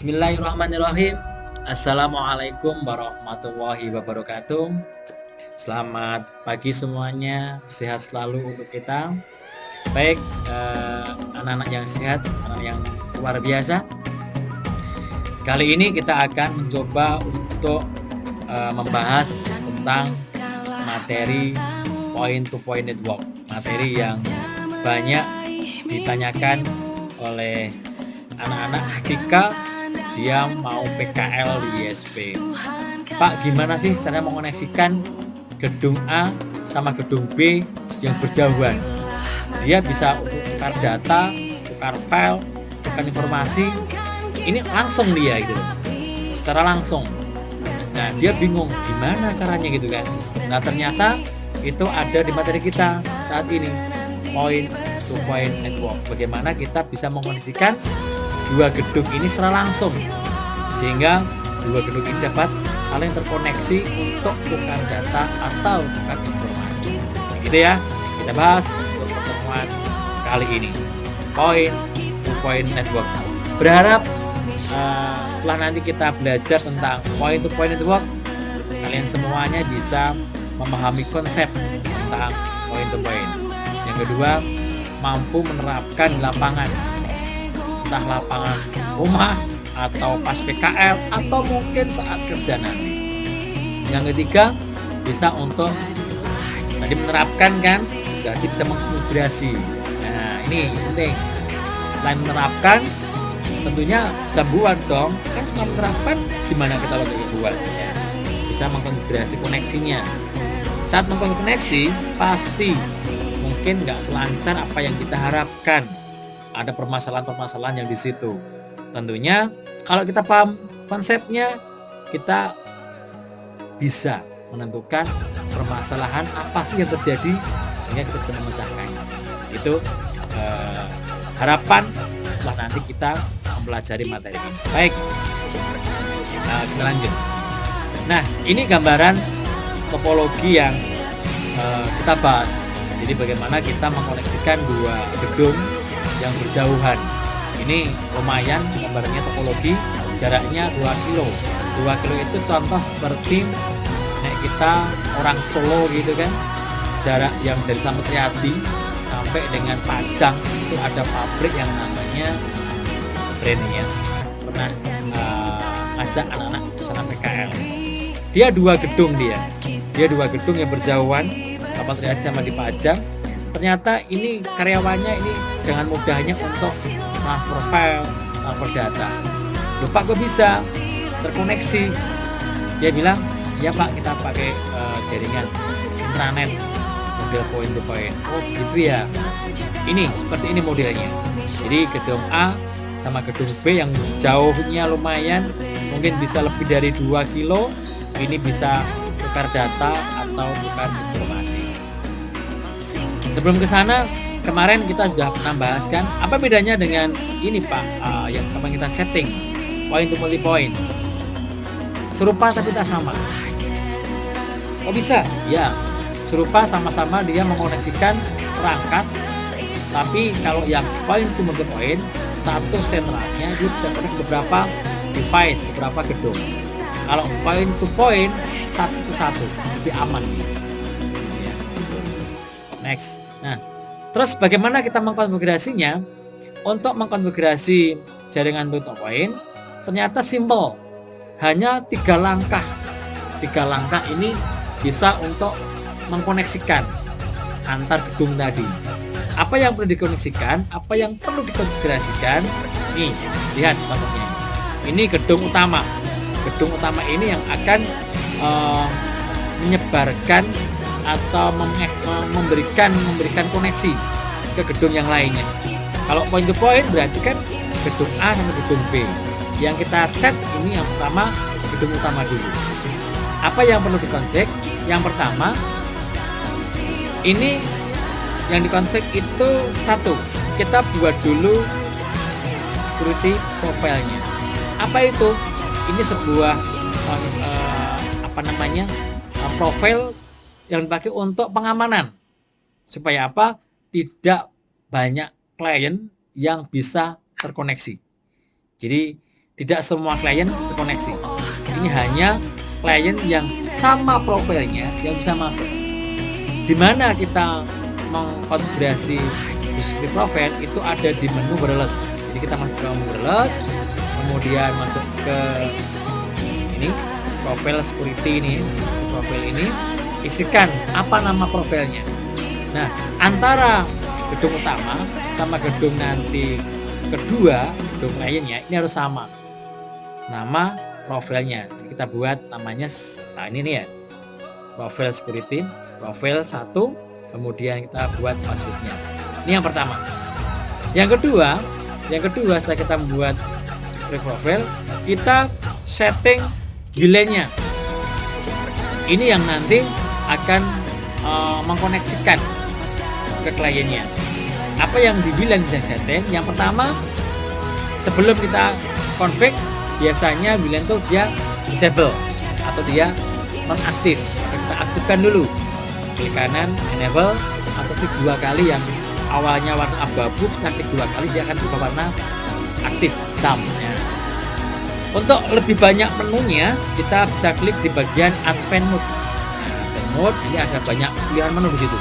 Bismillahirrahmanirrahim. Assalamualaikum warahmatullahi wabarakatuh. Selamat pagi semuanya, sehat selalu untuk kita. Baik, anak-anak yang sehat, anak yang luar biasa. Kali ini kita akan mencoba untuk membahas tentang materi point to point network, materi yang banyak ditanyakan oleh anak-anak ketika dia mau PKL di ISP. Pak, gimana sih caranya mengoneksikan gedung A sama gedung B yang berjauhan? Dia bisa tukar data, tukar file, tukar informasi. Ini langsung dia gitu, secara langsung. Nah, dia bingung gimana caranya gitu kan. Nah, ternyata itu ada di materi kita saat ini, point to point network. Bagaimana kita bisa mengoneksikan dua gedung ini secara langsung sehingga dua gedung ini dapat saling terkoneksi untuk tukar data atau tukar informasi. Gitu ya, kita bahas untuk pertemuan kali ini, point to point network. Berharap setelah nanti kita belajar tentang point to point network, kalian semuanya bisa memahami konsep tentang point to point. Yang kedua, mampu menerapkan di lapangan, entah lapangan rumah atau pas PKL atau mungkin saat kerja nanti. Yang ketiga, bisa untuk tadi menerapkan kan, berarti bisa mengintegrasi. Nah, ini penting. Selain menerapkan, tentunya bisa buat dong. Kan setelah menerapkan, gimana kita lagi buat ya? Bisa mengintegrasi koneksinya. Saat mengkoneksi, pasti mungkin nggak selancar apa yang kita harapkan. Ada permasalahan-permasalahan yang di situ. Tentunya kalau kita paham konsepnya, kita bisa menentukan permasalahan apa sih yang terjadi sehingga kita bisa memecahkannya. Itu harapan setelah nanti kita mempelajari materi ini. Baik, kita lanjut. Nah, ini gambaran topologi yang kita bahas. Jadi bagaimana kita mengoneksikan dua gedung yang berjauhan. Ini lumayan gambarnya topologi, jaraknya 2 kilo. 2 kilo itu contoh seperti kita orang Solo gitu kan. Jarak yang dari Slamet Riyadi sampai dengan Pajang itu ada pabrik yang namanya Brand-nya. Pernah ngajak anak-anak ke sana PKL. Dia dua gedung yang berjauhan, Slamet Riyadi sama di Pajang. Ternyata ini karyawannya ini dengan mudahnya untuk transfer file, transfer data. Loh Pak, kok bisa terkoneksi? Dia bilang, ya Pak, kita pakai jaringan intranet, model point to point. Oh gitu ya. Ini seperti ini modelnya. Jadi gedung A sama gedung B yang jauhnya lumayan, mungkin bisa lebih dari 2 kilo. Ini bisa tukar data atau tukar informasi. Sebelum ke sana, kemarin kita sudah pernah bahas kan, apa bedanya dengan ini Pak, yang kemarin kita setting, point to multipoint. Serupa tapi tak sama. Oh bisa? Ya, serupa, sama-sama dia mengoneksikan perangkat, tapi kalau yang point to multipoint, satu sentralnya dia bisa connect beberapa device, beberapa gedung. Kalau point to point, satu lebih aman. Next. Nah, terus bagaimana kita mengkonfigurasinya? Untuk mengkonfigurasi jaringan point to point, ternyata simple. Hanya 3 langkah. 3 langkah ini bisa untuk mengkoneksikan antar gedung tadi. Apa yang perlu dikoneksikan? Apa yang perlu dikonfigurasikan? Nih, lihat contohnya. Ini gedung utama. Gedung utama ini yang akan menyebarkan atau memberikan koneksi ke gedung yang lainnya. Kalau point to point berarti kan gedung A sama gedung B. Yang kita set ini yang pertama gedung utama dulu. Apa yang perlu dikonfig? Yang pertama, ini yang dikonfig itu satu, kita buat dulu security profile-nya. Apa itu? Ini sebuah profil yang dipakai untuk pengamanan. Supaya apa? Tidak banyak klien yang bisa terkoneksi. Jadi tidak semua klien terkoneksi. Ini hanya klien yang sama profilnya yang bisa masuk. Di mana kita mengkonfigurasi deskripsi profil itu ada di menu wireless. Jadi kita masuk ke menu wireless, kemudian masuk ke ini profil security ini, profil ini, isikan apa nama profilnya. Nah, antara gedung utama sama gedung nanti kedua, gedung kliennya ini harus sama nama profilnya. Kita buat namanya, nah ini nih ya, profil security, profil 1, kemudian kita buat passwordnya. Ini yang pertama. Yang kedua setelah kita membuat profil, kita setting VLAN-nya. Ini yang nanti akan mengkoneksikan ke kliennya. Apa yang di VLAN kita setting? Yang pertama, sebelum kita config, biasanya VLAN itu dia disable atau dia nonaktif. Kita aktifkan dulu. Klik kanan enable atau klik 2 kali, yang awalnya warna abu-abu, kita klik 2 kali dia akan berubah warna aktif hitam. Ya. Untuk lebih banyak menunya, kita bisa klik di bagian Advanced Mode. Nah, Advanced Mode ini ada banyak pilihan menu di situ.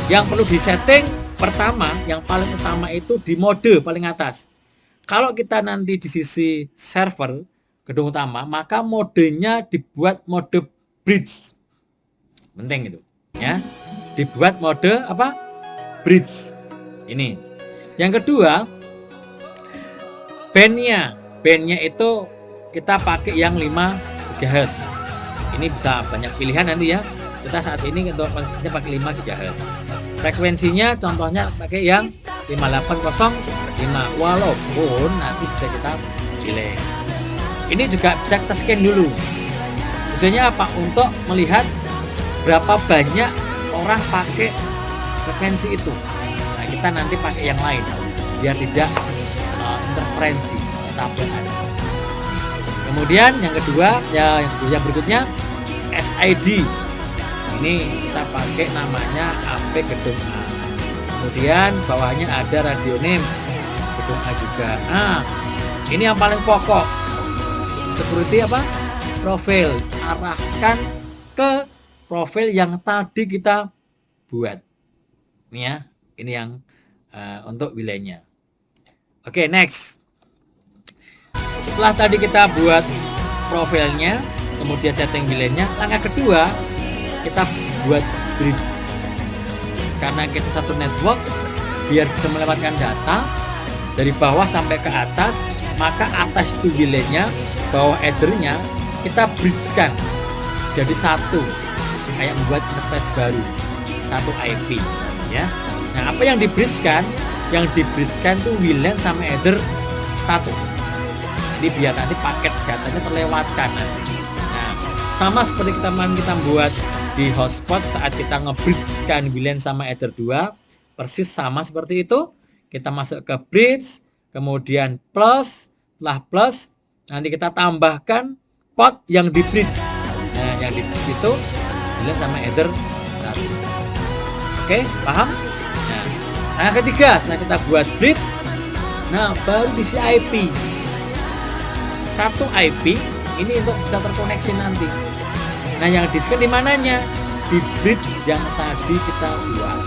Yang perlu disetting pertama, yang paling utama itu di mode paling atas. Kalau kita nanti di sisi server gedung utama, maka modenya dibuat mode bridge. Penting itu, ya. Dibuat mode apa? Bridge. Ini. Yang kedua, bandnya. Bandnya itu kita pakai yang 5 GHz. Ini bisa banyak pilihan nanti ya. Kita saat ini untuk pakai 5 GHz. Frekuensinya contohnya pakai yang 5805, walaupun nanti bisa kita pilih. Ini juga bisa kita scan dulu. Tujuannya apa? Untuk melihat berapa banyak orang pakai frekuensi itu. Nah, kita nanti pakai yang lain biar tidak interferensi tabel ada. Kemudian yang kedua, yang berikutnya SID. Ini kita pakai namanya AP gedung A. Kemudian bawahnya ada radio name gedung A juga. Nah, ini yang paling pokok. Security apa? Profil. Arahkan ke profil yang tadi kita buat. Ini ya, ini yang untuk wilayahnya. Oke, next. Setelah tadi kita buat profilnya, kemudian setting wilayahnya, langkah kedua kita buat bridge. Karena kita satu network, biar bisa melewatkan data dari bawah sampai ke atas, maka atas itu wilayahnya, bawah ethernya kita bridge-kan jadi satu, kayak membuat interface baru, satu IP, ya. Nah, apa yang di-bridge-kan? Yang di-bridge-kan itu WLAN sama ether satu. Jadi biar nanti paket datanya terlewatkan nanti. Nah, sama seperti kita buat di hotspot saat kita nge-bridge-kan WLAN sama ether 2, persis sama seperti itu. Kita masuk ke bridge, kemudian plus, setelah plus nanti kita tambahkan port yang di bridge. Nah, yang di bridge itu WLAN sama ether 1. Oke, paham? Nah, ketiga, setelah kita buat bridge, nah baru diisi IP. Satu IP ini untuk bisa terkoneksi nanti. Nah, yang di-scan di mananya? Di bridge yang tadi kita buat.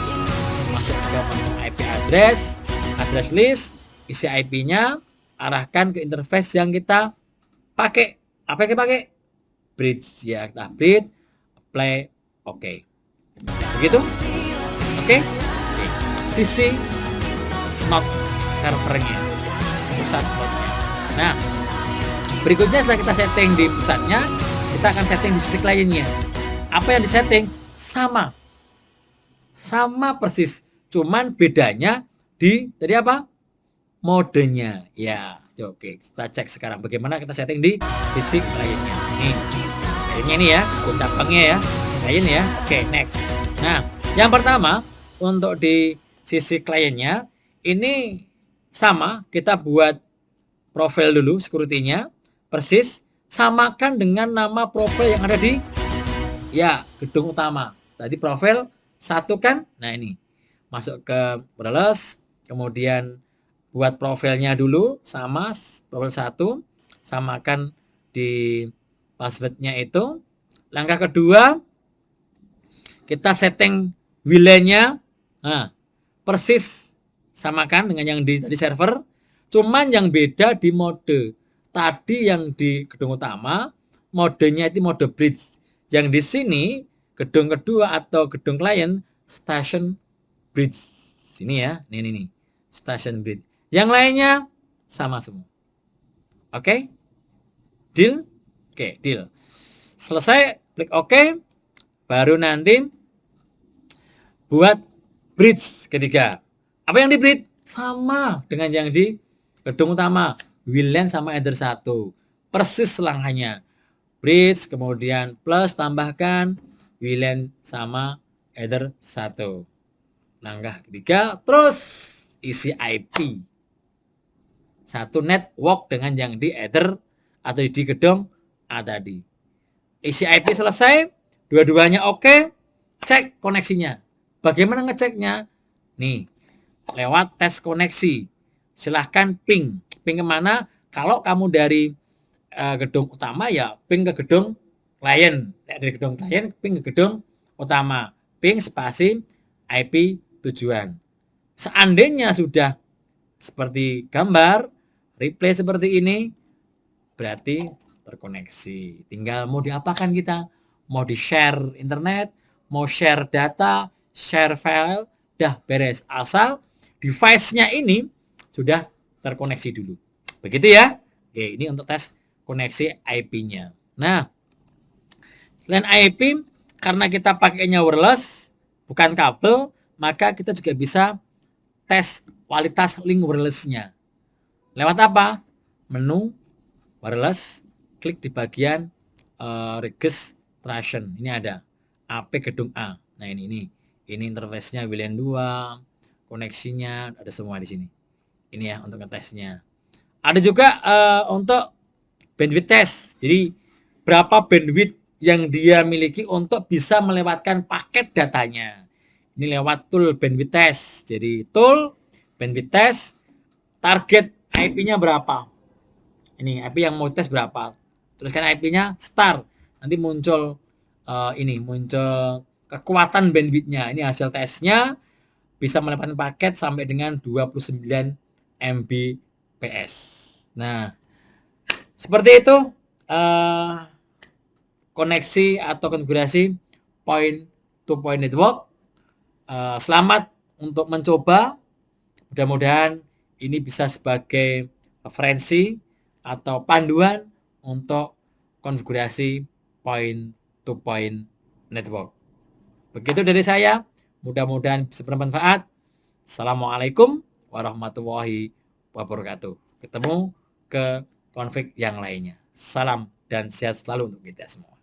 Masuk ke menu IP address, address list, isi IP-nya, arahkan ke interface yang kita pakai. Apa yang kita pakai? Bridge ya, kita bridge, apply, oke. Begitu? Oke? Sisi node servernya, pusat node-nya. Nah, berikutnya setelah kita setting di pusatnya, kita akan setting di sisi kliennya. Apa yang disetting? Sama persis, cuman bedanya di tadi apa? Modenya. Ya, oke. Kita cek sekarang bagaimana kita setting di sisi kliennya. Nih, kliennya ini ya, tabangnya ya, klien ya. Oke, next. Nah, yang pertama untuk di sisi kliennya ini sama, kita buat profil dulu, security-nya persis, samakan dengan nama profil yang ada di gedung utama. Tadi profil 1 kan? Nah, ini masuk ke wireless, kemudian buat profilnya dulu sama profil 1, samakan di passwordnya itu. Langkah kedua, kita setting WLAN-nya, nah, persis samakan dengan yang di server, cuman yang beda di mode. Tadi yang di gedung utama modenya itu mode bridge, yang di sini gedung kedua atau gedung klien station bridge. Sini ya, ini station bridge. Yang lainnya sama semua. Oke? Deal? Oke, deal. Selesai, klik OK. Baru nanti buat bridge ketiga. Apa yang di bridge? Sama dengan yang di gedung utama. WLAN sama Ether 1. Persis langkahnya. Bridge, kemudian plus, tambahkan WLAN sama Ether 1. Langkah ketiga, terus isi IP. Satu network dengan yang di Ether atau di gedung A tadi. Isi IP selesai, dua-duanya oke, cek koneksinya. Bagaimana ngeceknya? Nih, lewat tes koneksi. Silahkan ping. Ping kemana? Kalau kamu dari gedung utama ya ping ke gedung klien. Dari gedung klien ping ke gedung utama. Ping spasi IP tujuan. Seandainya sudah seperti gambar, replay seperti ini, berarti terkoneksi. Tinggal mau diapakan kita? Mau di-share internet, mau share data, share file, dah beres. Asal device-nya ini sudah terkoneksi dulu. Begitu ya? Oke, ini untuk tes koneksi IP-nya. Nah, selain IP, karena kita pakainya wireless, bukan kabel, maka kita juga bisa tes kualitas link wireless-nya. Lewat apa? Menu wireless, klik di bagian registration. Ini ada AP gedung A. Nah, ini interface-nya WLAN 2, koneksinya ada semua di sini. Ini ya untuk ngetesnya. Ada juga untuk bandwidth test. Jadi berapa bandwidth yang dia miliki untuk bisa melewatkan paket datanya. Ini lewat tool bandwidth test. Jadi tool bandwidth test, target IP-nya berapa? Ini IP yang mau tes berapa? Teruskan IP-nya start. Nanti muncul muncul kekuatan bandwidth-nya. Ini hasil tesnya, bisa melewatkan paket sampai dengan 29 Mbps. Nah, seperti itu koneksi atau konfigurasi point to point network. Selamat untuk mencoba. Mudah-mudahan ini bisa sebagai referensi atau panduan untuk konfigurasi point to point network. Begitu dari saya. Mudah-mudahan bisa bermanfaat. Assalamualaikum warahmatullahi wabarakatuh. Ketemu ke konfig yang lainnya. Salam dan sehat selalu untuk kita semua.